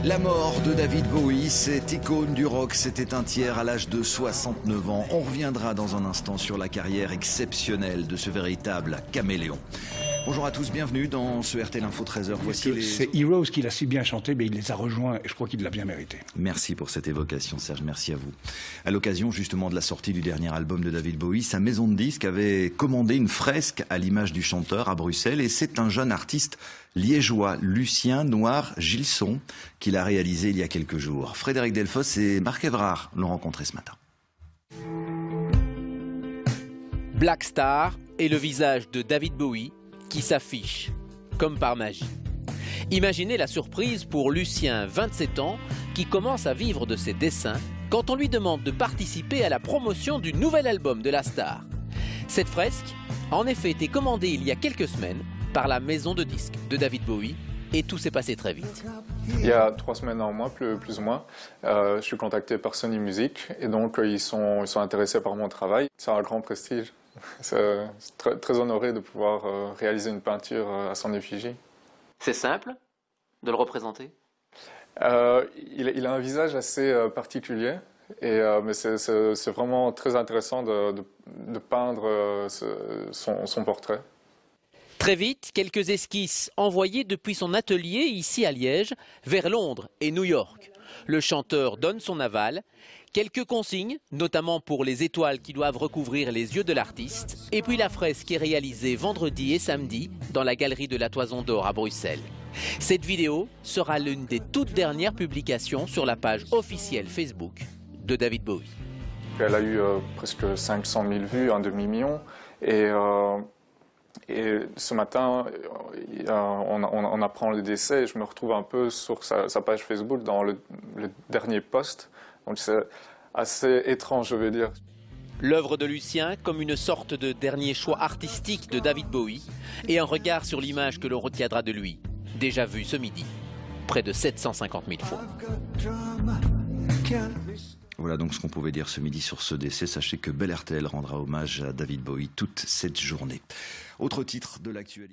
La mort de David Bowie, cette icône du rock, s'est éteinte hier à l'âge de 69 ans. On reviendra dans un instant sur la carrière exceptionnelle de ce véritable caméléon. Bonjour à tous, bienvenue dans ce RTL Info 13h. Voici C'est Heroes qu'il a si bien chanté, mais il les a rejoints et je crois qu'il l'a bien mérité. Merci pour cette évocation, Serge, merci à vous. À l'occasion justement de la sortie du dernier album de David Bowie, sa maison de disques avait commandé une fresque à l'image du chanteur à Bruxelles et c'est un jeune artiste liégeois, Lucien Noir-Gilson, qui l'a réalisé il y a quelques jours. Frédéric Delfosse et Marc Evrard l'ont rencontré ce matin. Black Star est le visage de David Bowie qui s'affiche comme par magie. Imaginez la surprise pour Lucien, 27 ans, qui commence à vivre de ses dessins quand on lui demande de participer à la promotion du nouvel album de la star. Cette fresque a en effet été commandée il y a quelques semaines par la maison de disques de David Bowie et tout s'est passé très vite. Il y a 3 semaines en moins, plus ou moins, je suis contacté par Sony Music et donc ils sont intéressés par mon travail. C'est un grand prestige. C'est très honoré de pouvoir réaliser une peinture à son effigie. C'est simple de le représenter? Il a un visage assez particulier, mais c'est vraiment très intéressant de peindre son portrait. Très vite, quelques esquisses envoyées depuis son atelier ici à Liège vers Londres et New York. Le chanteur donne son aval. Quelques consignes, notamment pour les étoiles qui doivent recouvrir les yeux de l'artiste. Et puis la fresque est réalisée vendredi et samedi dans la galerie de la Toison d'Or à Bruxelles. Cette vidéo sera l'une des toutes dernières publications sur la page officielle Facebook de David Bowie. Elle a eu presque 500 000 vues, un demi-million. Et ce matin, on apprend le décès et je me retrouve un peu sur sa page Facebook dans le dernier post. Donc c'est assez étrange, je vais dire. L'œuvre de Lucien comme une sorte de dernier choix artistique de David Bowie et un regard sur l'image que l'on retiendra de lui, déjà vue ce midi, près de 750 000 fois. Voilà donc ce qu'on pouvait dire ce midi sur ce décès. Sachez que Bel RTL rendra hommage à David Bowie toute cette journée. Autre titre de l'actualité.